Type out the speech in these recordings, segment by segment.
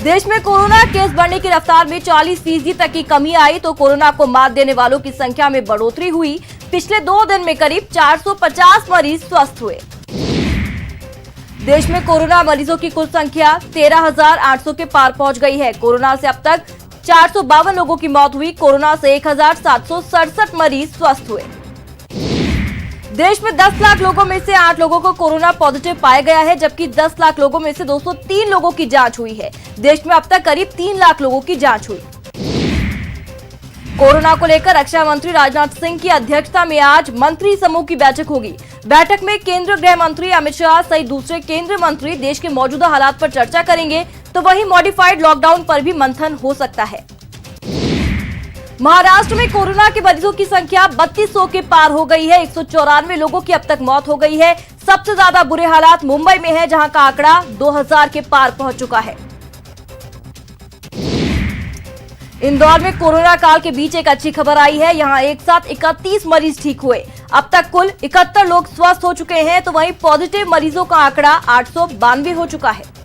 देश में corona case बढ़ने की रफ्तार में 40% तक की कमी आई तो कोरोना को मात देने वालों की संख्या में बढ़ोतरी हुई। पिछले 2 दिन में करीब 450 मरीज स्वस्थ हुए। देश में कोरोना मरीजों की कुल संख्या 13,800 के पार पहुंच गई है। कोरोना से अब तक 452 लोगों की मौत हुई। कोरोना से 1,767 मरीज स्वस्थ हुए। देश में 10 लाख लोगों में से 8 लोगों को कोरोना पॉजिटिव पाया गया है, जबकि 10 लाख लोगों में से 203 लोगों की जांच हुई है। देश में अब तक करीब 3 लाख लोगों की जांच हुई। कोरोना को लेकर रक्षा मंत्री राजनाथ सिंह की अध्यक्षता में आज मंत्री समूह की बैठक होगी। बैठक में केंद्रीय गृह मंत्री अमित शाह सहित दूसरे केंद्रीय मंत्री देश के मौजूदा हालात पर चर्चा करेंगे, तो वहीं मॉडिफाइड लॉकडाउन पर भी मंथन हो सकता है। महाराष्ट्र में कोरोना के मरीजों की संख्या 3200 के पार हो गई है। 194 लोगों की अब तक मौत हो गई है। सबसे ज्यादा बुरे हालात मुंबई में है, जहां का आंकड़ा 2000 के पार पहुंच चुका है। इंदौर में कोरोना काल के बीच एक अच्छी खबर आई है। यहां एक साथ 31 मरीज ठीक हुए। अब तक कुल 71 लोग स्वस्थ हो चुके हैं, तो वहीं पॉजिटिव मरीजों का आंकड़ा 892 हो चुका है।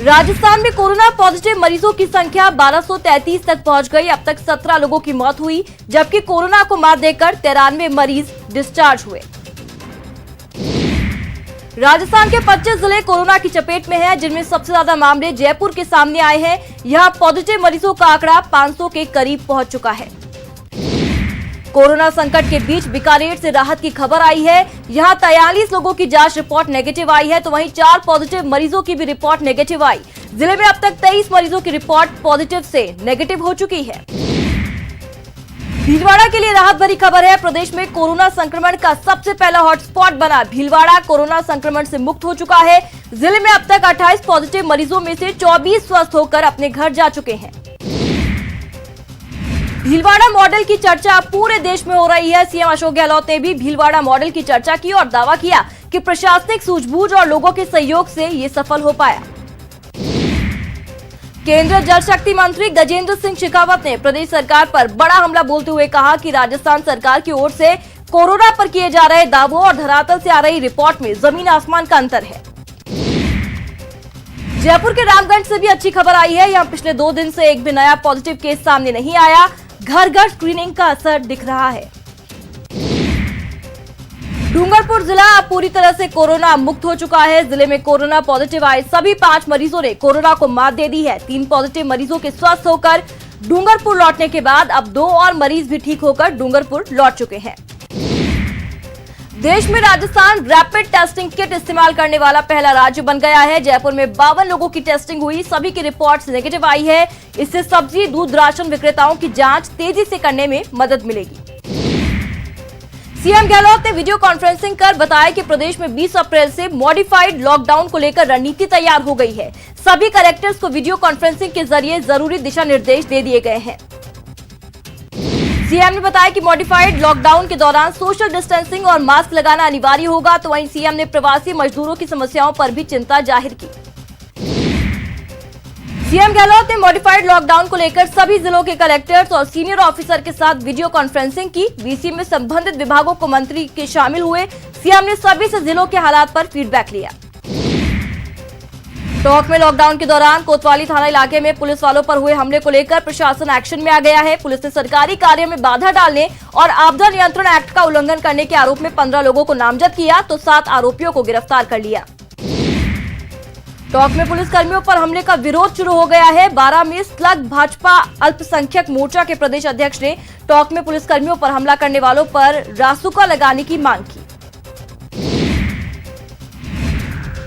राजस्थान में कोरोना पॉजिटिव मरीजों की संख्या 1233 तक पहुंच गई। अब तक 17 लोगों की मौत हुई, जबकि कोरोना को मात देकर 93 मरीज डिस्चार्ज हुए। राजस्थान के 25 जिले कोरोना की चपेट में हैं, जिनमें सबसे ज्यादा मामले जयपुर के सामने आए हैं। यहां पॉजिटिव मरीजों का आंकड़ा 500 के करीब पहुंच चुका है। कोरोना संकट के बीच बीकानेर से राहत की खबर आई है। यहां 43 लोगों की जांच रिपोर्ट नेगेटिव आई है, तो वहीं 4 पॉजिटिव मरीजों की भी रिपोर्ट नेगेटिव आई। जिले में अब तक 23 मरीजों की रिपोर्ट पॉजिटिव से नेगेटिव हो चुकी है। भीलवाड़ा के लिए राहत भरी खबर है। प्रदेश में कोरोना संक्रमण का सबसे पहला हॉटस्पॉट बना भीलवाड़ा कोरोना संक्रमण से मुक्त हो चुका है। जिले में अब तक 28 पॉजिटिव मरीजों में से 24 स्वस्थ होकर अपने घर जा चुके हैं। भीलवाड़ा मॉडल की चर्चा पूरे देश में हो रही है। सीएम अशोक गहलोत ने भी भीलवाड़ा मॉडल की चर्चा की और दावा किया कि प्रशासनिक सूझबूझ और लोगों के सहयोग से ये सफल हो पाया। केंद्रीय जल शक्ति मंत्री गजेंद्र सिंह शेखावत ने प्रदेश सरकार पर बड़ा हमला बोलते हुए कहा कि राजस्थान सरकार की ओर से कोरोना पर किए जा रहे दावों और धरातल से आ रही रिपोर्ट में जमीन आसमान का अंतर है। जयपुर के रामगंज से भी अच्छी खबर आई है। यहां पिछले 2 दिन से एक भी नया पॉजिटिव केस सामने नहीं आया। घर घर स्क्रीनिंग का असर दिख रहा है। डूंगरपुर जिला अब पूरी तरह से कोरोना मुक्त हो चुका है। जिले में कोरोना पॉजिटिव आए सभी 5 मरीजों ने कोरोना को मात दे दी है। 3 पॉजिटिव मरीजों के स्वस्थ होकर डूंगरपुर लौटने के बाद अब 2 और मरीज भी ठीक होकर डूंगरपुर लौट चुके हैं। देश में राजस्थान रैपिड टेस्टिंग किट इस्तेमाल करने वाला पहला राज्य बन गया है। जयपुर में 52 लोगों की टेस्टिंग हुई, सभी की रिपोर्ट्स नेगेटिव आई है। इससे सब्जी, दूध, राशन विक्रेताओं की जांच तेजी से करने में मदद मिलेगी। सीएम गहलोत ने वीडियो कॉन्फ्रेंसिंग कर बताया कि प्रदेश में 20 अप्रैल से मॉडिफाइड लॉकडाउन को लेकर रणनीति तैयार हो गई है। सभी कलेक्टर्स को वीडियो कॉन्फ्रेंसिंग के जरिए जरूरी दिशा निर्देश दे दिए गए हैं। सीएम ने बताया कि मॉडिफाइड लॉकडाउन के दौरान सोशल डिस्टेंसिंग और मास्क लगाना अनिवार्य होगा, तो वहीं सीएम ने प्रवासी मजदूरों की समस्याओं पर भी चिंता जाहिर की। सीएम गहलोत ने मॉडिफाइड लॉकडाउन को लेकर सभी जिलों के कलेक्टर्स और सीनियर ऑफिसर के साथ वीडियो कॉन्फ्रेंसिंग की। वीसी में संबंधित विभागों को मंत्री के शामिल हुए। सीएम ने सभी से जिलों के हालात पर फीडबैक लिया। टोंक में लॉकडाउन के दौरान कोतवाली थाना इलाके में पुलिस वालों पर हुए हमले को लेकर प्रशासन एक्शन में आ गया है। पुलिस ने सरकारी कार्य में बाधा डालने और आपदा नियंत्रण एक्ट का उल्लंघन करने के आरोप में 15 लोगों को नामजद किया, तो 7 आरोपियों को गिरफ्तार कर लिया। टोंक में पुलिस कर्मियों पर हमले का विरोध शुरू हो गया है। 12 में स्लग भाजपा अल्पसंख्यक मोर्चा के प्रदेश अध्यक्ष ने टोंक में पुलिस कर्मियों पर हमला करने वालों पर रासुका लगाने की मांग की।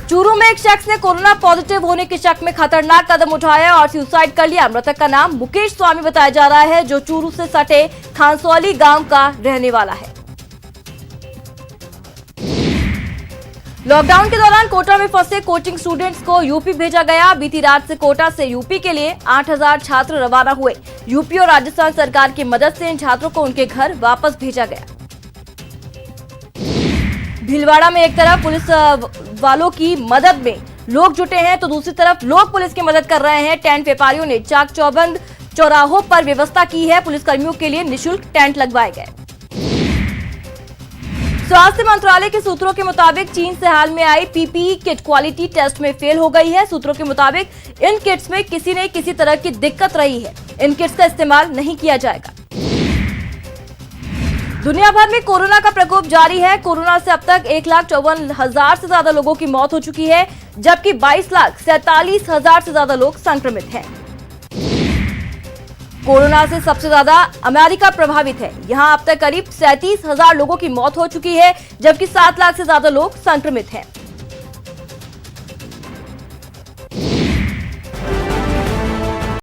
चूरू में एक शख्स ने कोरोना पॉजिटिव होने के शक में खतरनाक कदम उठाया और सुसाइड कर लिया। मृतक का नाम मुकेश स्वामी बताया जा रहा है, जो चूरू से सटे खानसौली गांव का रहने वाला है। लॉकडाउन के दौरान कोटा में फंसे कोचिंग स्टूडेंट्स को यूपी भेजा गया। बीती रात से कोटा से यूपी के लिए 8000 छात्र रवाना हुए। यूपी और राजस्थान सरकार की मदद से इन छात्रों को उनके घर वापस भेजा गया। भीलवाड़ा में एक तरफ पुलिस वालों की मदद में लोग जुटे हैं, तो दूसरी तरफ लोग पुलिस की मदद कर रहे हैं। टेंट व्यापारियों ने चाक चौबंद चौराहों पर व्यवस्था की है। पुलिसकर्मियों के लिए निःशुल्क टेंट लगवाए गए। स्वास्थ्य मंत्रालय के सूत्रों के मुताबिक चीन से हाल में आई पीपीई किट क्वालिटी टेस्ट में फेल हो गई है। सूत्रों के मुताबिक इन किट्स में किसी तरह की दिक्कत रही है। इन किट्स का इस्तेमाल नहीं किया जाएगा। दुनिया भर में कोरोना का प्रकोप जारी है। कोरोना से अब तक 1,54,000 से ज्यादा लोगों की मौत हो चुकी है, जबकि 22,47,000 से ज्यादा लोग संक्रमित हैं। कोरोना से सबसे ज्यादा अमेरिका प्रभावित है। यहां अब तक करीब 37,000 लोगों की मौत हो चुकी है, जबकि 7 लाख से ज्यादा लोग संक्रमित हैं।